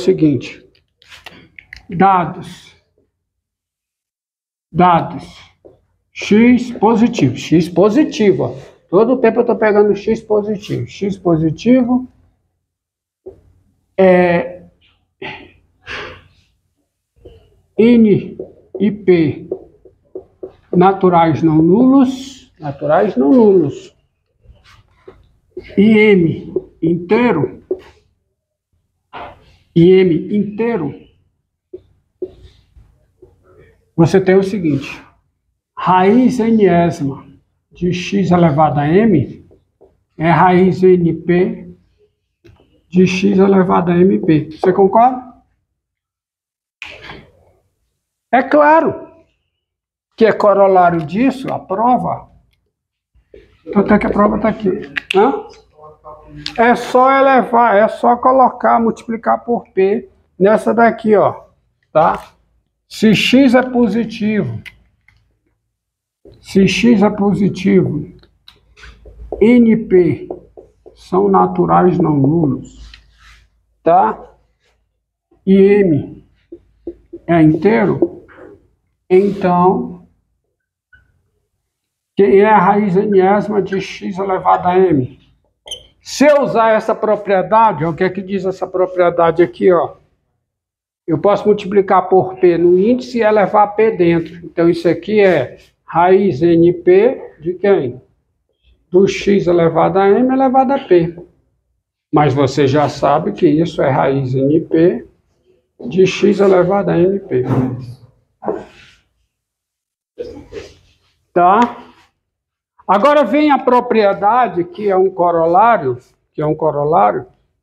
Seguinte, dados, x positivo, ó. Todo tempo eu estou pegando x positivo é n e p naturais não nulos, e m inteiro, você tem o seguinte: raiz nésima de x elevado a m é raiz np de x elevado a mp. Você concorda? É claro que é corolário disso a prova. Até que a prova está aqui. Hã? É só elevar, é só colocar, multiplicar por p nessa daqui, ó, tá? Se x é positivo, NP são naturais não nulos, tá? E M é inteiro, então, quem é a raiz enésima de x elevado a m? Se eu usar essa propriedade, ó, o que é que diz essa propriedade aqui, ó? Eu posso multiplicar por P no índice e elevar P dentro. Então, isso aqui é raiz NP de quem? Do x elevado a m elevado a P. Mas você já sabe que isso é raiz NP de x elevado a NP. Tá? Agora vem a propriedade que é um corolário,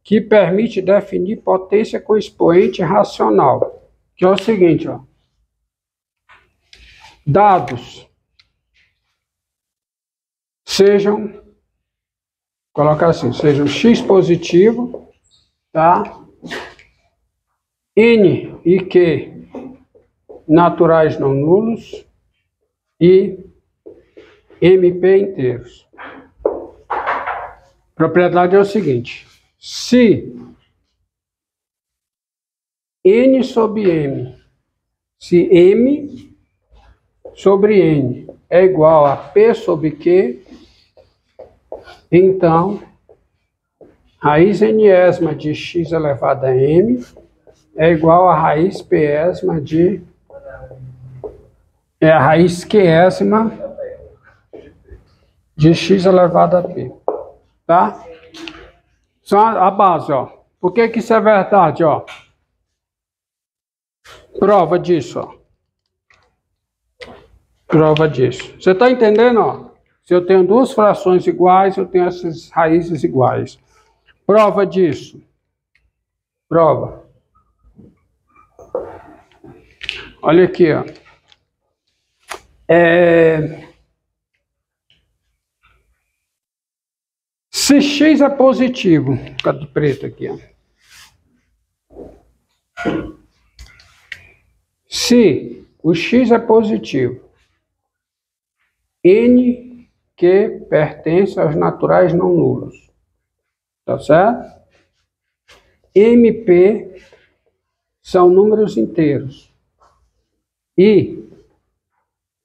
que permite definir potência com expoente racional, que é o seguinte, ó. Dados sejam, colocar assim, sejam x positivo, tá? N e Q naturais não nulos e MP inteiros. A propriedade é o seguinte: se N sobre M, se M sobre N é igual a P sobre Q, então raiz nésima de x elevado a m é igual a raiz pésima de... é a raiz qésima de x elevado a p. Tá? Só a base, ó. Por que que isso é verdade, ó? Prova disso, ó. Prova disso. Você está entendendo, ó? Se eu tenho duas frações iguais, eu tenho essas raízes iguais. Prova disso. Prova. Olha aqui, ó. Se x é positivo, cadê o preto aqui, ó? Se o x é positivo, n que pertence aos naturais não nulos, tá certo? MP são números inteiros e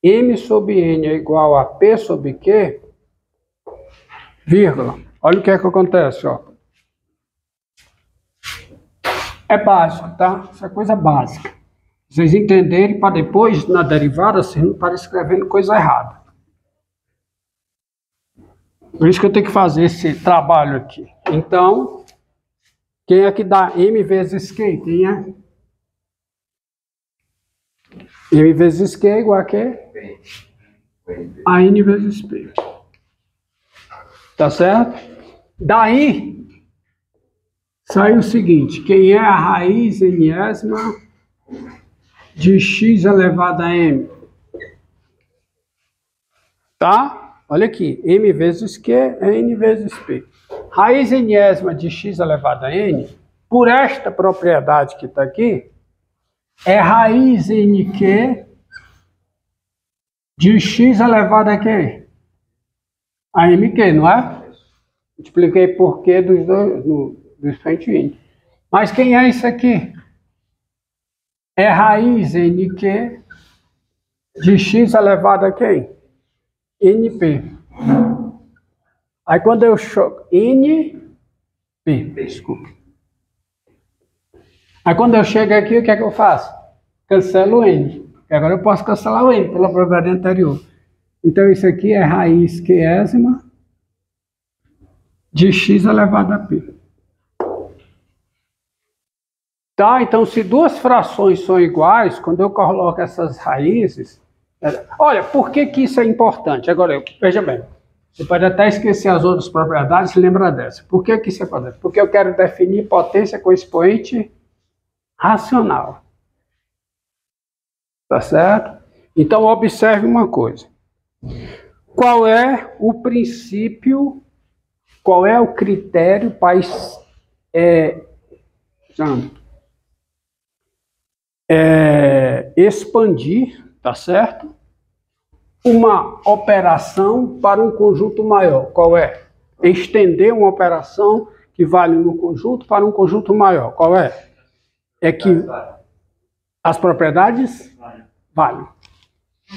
m sobre n é igual a p sobre q, vírgula. Olha o que é que acontece, ó. É básico, tá? Isso é coisa básica. Vocês entenderem para depois, na derivada, vocês não estarem escrevendo coisa errada. Por isso que eu tenho que fazer esse trabalho aqui. Então, quem é que dá m vezes q? Quem é? M vezes q é igual a quê? A n vezes p. Tá certo? Daí, sai o seguinte: quem é a raiz enésima de x elevado a m? Tá? Olha aqui, m vezes q é n vezes p. Raiz enésima de x elevado a n, por esta propriedade que está aqui, é raiz nq de x elevado a quê? A mq, não é? Multipliquei por q dos dois, do expoente n. Mas quem é isso aqui? É raiz NQ de x elevado a quem? NP. Aí quando eu chego... NP, desculpa. Aí quando eu chego aqui, o que é que eu faço? Cancelo o N. Agora eu posso cancelar o N pela propriedade anterior. Então isso aqui é raiz q-ésima de x elevado a p. Tá, então se duas frações são iguais, quando eu coloco essas raízes... Olha, por que que isso é importante? Agora, veja bem, você pode até esquecer as outras propriedades, se lembra dessa. Por que que isso é importante? Porque eu quero definir potência com expoente racional. Tá certo? Então, observe uma coisa. Qual é o princípio, qual é o critério para expandir, tá certo? Uma operação para um conjunto maior. Qual é? Estender uma operação que vale no conjunto para um conjunto maior. Qual é? É que as propriedades valem.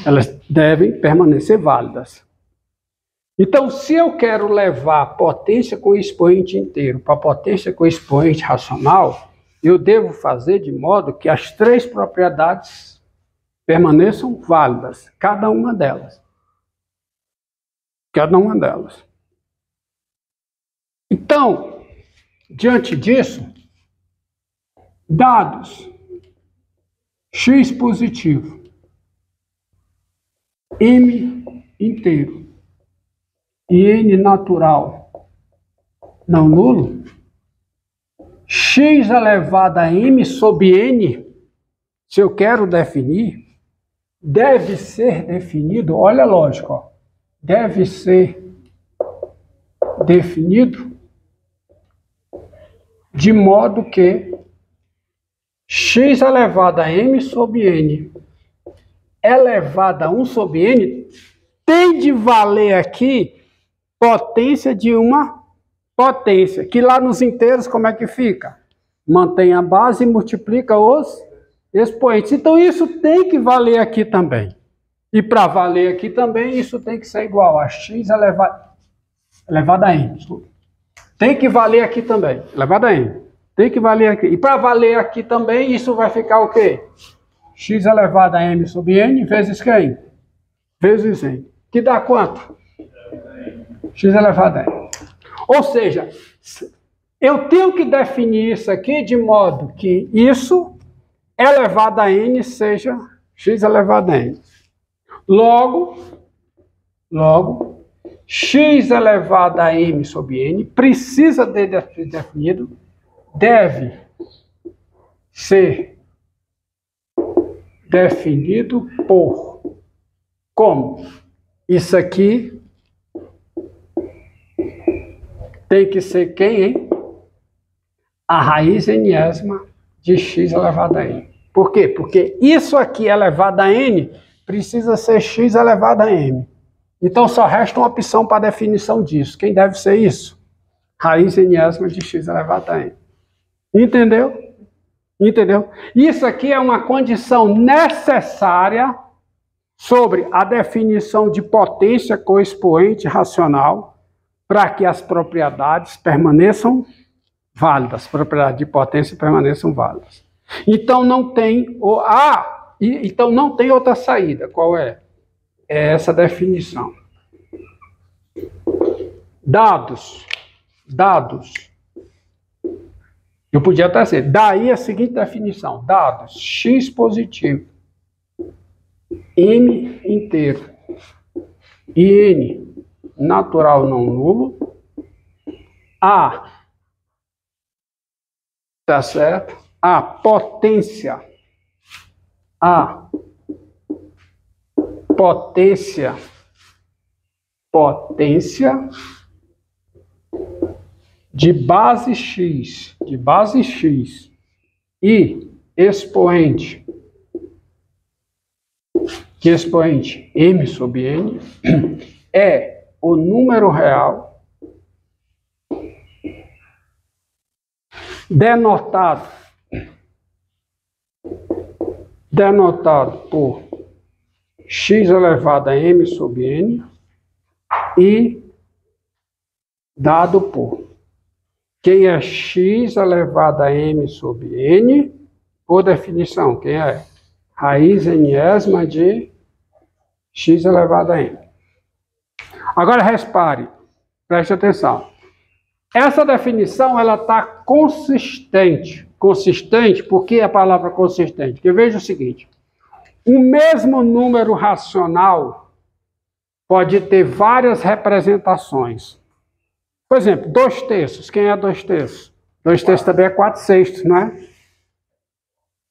Elas devem permanecer válidas. Então, se eu quero levar potência com expoente inteiro para potência com expoente racional, eu devo fazer de modo que as três propriedades permaneçam válidas, cada uma delas. Cada uma delas. Então, diante disso, dados x positivo, m inteiro e n natural não nulo, x elevado a m sobre n, se eu quero definir, deve ser definido, olha a lógica, ó, deve ser definido de modo que x elevado a m sobre n elevado a 1 sobre n tem de valer aqui potência de uma potência, que lá nos inteiros como é que fica? Mantém a base e multiplica os expoentes. Então isso tem que valer aqui também. E para valer aqui também, isso tem que ser igual a x elevado a n. Tem que valer aqui também, elevado a n. Tem que valer aqui. E para valer aqui também, isso vai ficar o quê? X elevado a m sobre n vezes quem? Vezes n. Que dá quanto? X elevado a n. Ou seja, eu tenho que definir isso aqui de modo que isso elevado a n seja x elevado a n. Logo, x elevado a m sobre n precisa de ser definido, deve ser definido por como? Isso aqui tem que ser quem, hein? A raiz n-ésima de x elevado a n. Por quê? Porque isso aqui elevado a n precisa ser x elevado a m. Então só resta uma opção para a definição disso. Quem deve ser isso? Raiz n-ésima de x elevado a n. Entendeu? Entendeu? Isso aqui é uma condição necessária sobre a definição de potência com expoente racional para que as propriedades permaneçam válidas, as propriedades de potência permaneçam válidas. Então não tem então não tem outra saída. Qual é? É essa definição. Dados. Eu podia até ser. Daí a seguinte definição. Dados x positivo, m inteiro e n natural não nulo, tá certo? A potência de base x e expoente m sobre n é o número real denotado por x elevado a m sobre n e dado por quem é x elevado a m sobre n, por definição, quem é? Raiz n-ésima de x elevado a m. Agora, repare, preste atenção. Essa definição, ela está consistente. Consistente, por que a palavra consistente? Porque veja o seguinte, o mesmo número racional pode ter várias representações. Por exemplo, 2/3. Quem é 2/3? 2/3 também é 4/6, não é?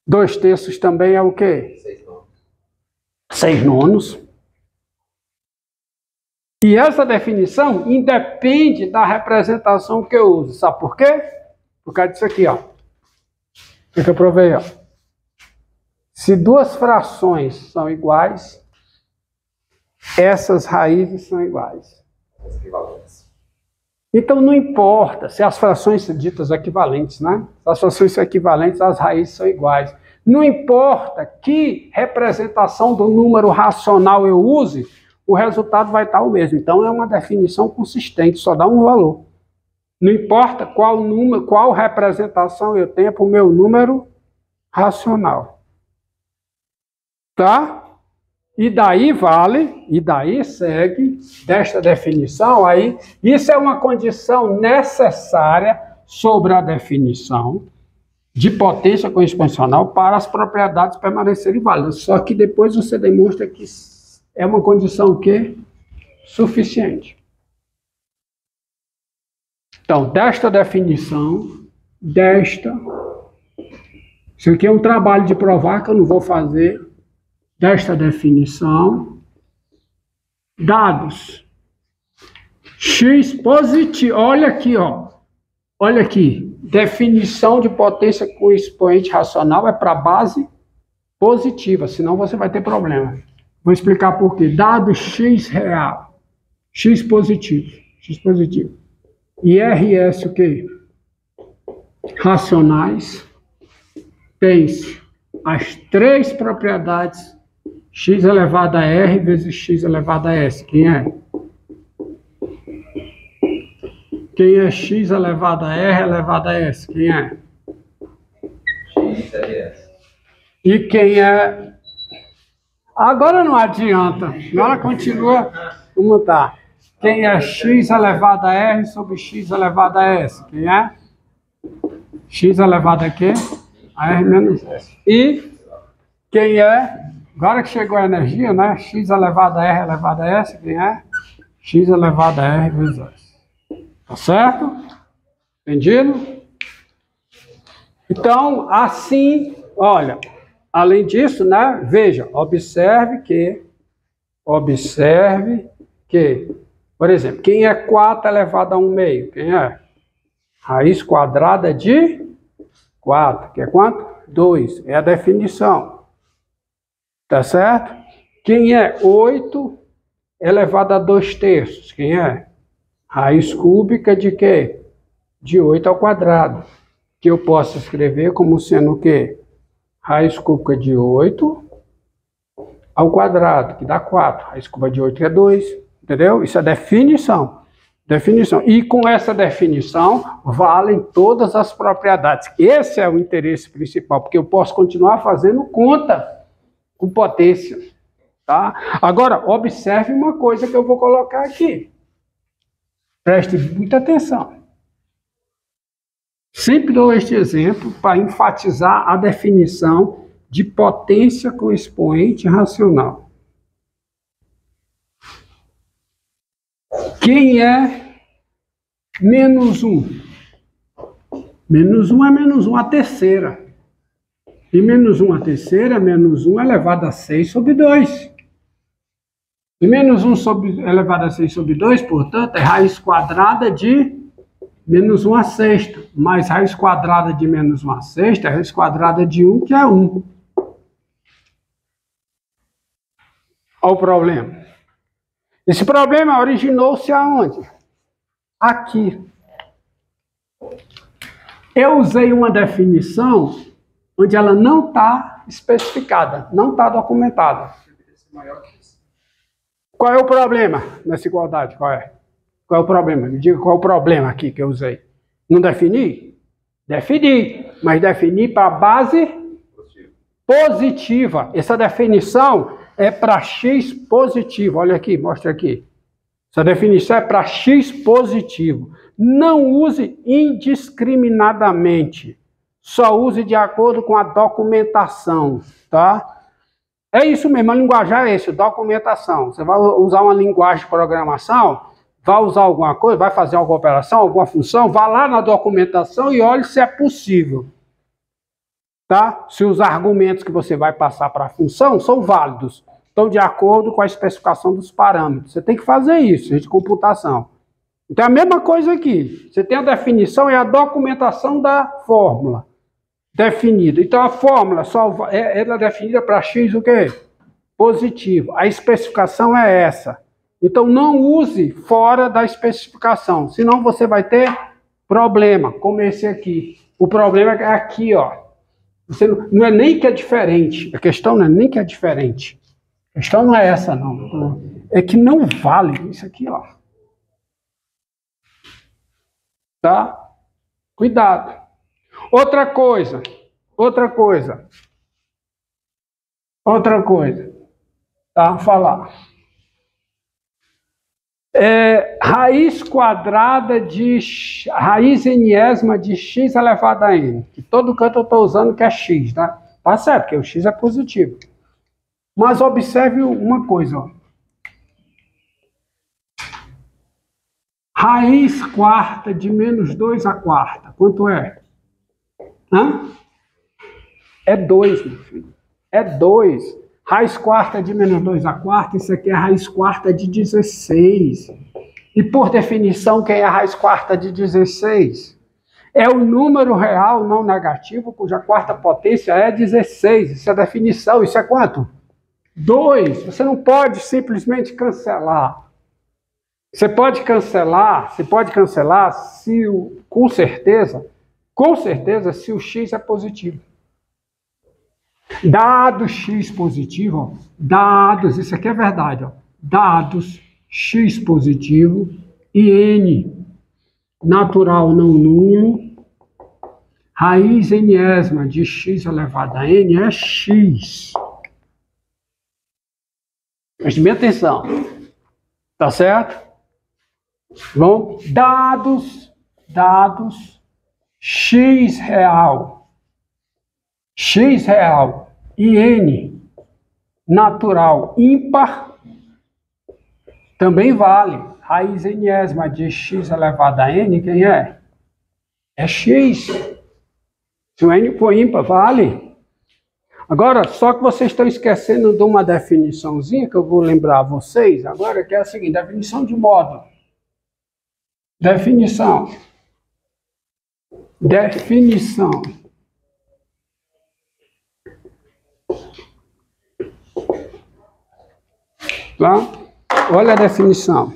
2/3 também é o quê? 6/9. E essa definição independe da representação que eu uso. Sabe por quê? Por causa disso aqui, ó. O que eu provei, ó. Se duas frações são iguais, essas raízes são iguais. Então não importa se as frações são ditas equivalentes, né? Se as frações são equivalentes, as raízes são iguais. Não importa que representação do número racional eu use, o resultado vai estar o mesmo. Então é uma definição consistente, só dá um valor. Não importa qual número, qual representação eu tenho para o meu número racional. Tá? E daí vale, e daí segue desta definição aí. Isso é uma condição necessária sobre a definição de potência com exponencial para as propriedades permanecerem válidas. Só que depois você demonstra que é uma condição que suficiente. Então, desta definição, isso aqui é um trabalho de provar que eu não vou fazer, desta definição, dados x positivo, olha aqui, ó, olha aqui, definição de potência com expoente racional é para base positiva, senão você vai ter problema. Vou explicar por quê. Dado x real, x positivo, e RS o quê? Racionais, pense as três propriedades x elevado a r vezes x elevado a s. Quem é? Quem é x elevado a r elevado a s? Quem é? X RS. E quem é... Agora não adianta. Agora continua como está. Quem é x elevado a r sobre x elevado a s? Quem é? X elevado a quê? A r menos s. E quem é? Agora que chegou a energia, né? X elevado a r elevado a s, quem é? X elevado a r vezes s. Tá certo? Entendido? Então, assim, olha, além disso, né? Veja, observe que, por exemplo, quem é 4 elevado a 1 meio? Quem é? Raiz quadrada de 4, que é quanto? 2, é a definição. Tá certo? Quem é 8 elevado a 2/3? Quem é? Raiz cúbica de quê? De 8 ao quadrado. Que eu posso escrever como sendo o quê? Raiz cúbica de 8 ao quadrado, que dá 4. Raiz cúbica de 8 que é 2. Entendeu? Isso é definição. Definição. E com essa definição, valem todas as propriedades. Esse é o interesse principal, porque eu posso continuar fazendo conta com potência. Tá? Agora, observe uma coisa que eu vou colocar aqui. Preste muita atenção. Sempre dou este exemplo para enfatizar a definição de potência com expoente racional. Quem é menos 1? Menos 1 é menos 1 a terceira. E menos 1 a terceira é menos 1 elevado a 6 sobre 2. E menos 1 elevado a 6 sobre 2, portanto, é raiz quadrada de menos 1 a sexta. Mais raiz quadrada de menos 1 a sexta é raiz quadrada de 1, que é 1. Olha o problema. Esse problema originou-se aonde? Aqui. Eu usei uma definição onde ela não está especificada, não está documentada. Qual é o problema nessa igualdade? Qual é? Qual é o problema? Me diga qual é o problema aqui que eu usei. Não defini? Defini, mas defini para base positiva. Essa definição é para x positivo. Olha aqui, mostra aqui. Essa definição é para x positivo. Não use indiscriminadamente. Só use de acordo com a documentação, tá? É isso mesmo, a linguajar é isso, documentação. Você vai usar uma linguagem de programação, vai usar alguma coisa, vai fazer alguma operação, alguma função, vá lá na documentação e olhe se é possível. Tá? Se os argumentos que você vai passar para a função são válidos, estão de acordo com a especificação dos parâmetros. Você tem que fazer isso, de computação. Então é a mesma coisa aqui. Você tem a definição e a documentação da fórmula definida. Então a fórmula ela é definida para x o quê? Positivo. A especificação é essa. Então não use fora da especificação, senão você vai ter problema, como esse aqui. O problema é aqui, ó. Você não é nem que é diferente. A questão não é nem que é diferente. A questão não é essa, não. É que não vale isso aqui, ó. Tá? Cuidado. Outra coisa. Tá? Falar. Raiz quadrada de raiz enésima de x elevado a n. Que todo canto eu estou usando que é x, tá? Tá certo, porque o x é positivo. Mas observe uma coisa, ó. Raiz quarta de menos 2 a quarta. Quanto é? Hã? É 2, meu filho. É 2. Raiz quarta de menos 2 a quarta, isso aqui é a raiz quarta de 16. E por definição, quem é a raiz quarta de 16? É o número real não negativo, cuja quarta potência é 16. Isso é definição. Isso é quanto? 2. Você não pode simplesmente cancelar. Você pode cancelar se com certeza, se o x é positivo. Dado x positivo, ó, dados, isso aqui é verdade, ó, dados x positivo e n natural não nulo, raiz enésima de x elevado a n é x. Preste bem atenção, tá certo? Bom, dados x real e n natural ímpar também vale. Raiz enésima de x elevado a n, quem é? É x. Se o n for ímpar, vale. Agora, só que vocês estão esquecendo de uma definiçãozinha que eu vou lembrar a vocês agora, que é a seguinte, definição de módulo. Definição. Tá? Olha a definição.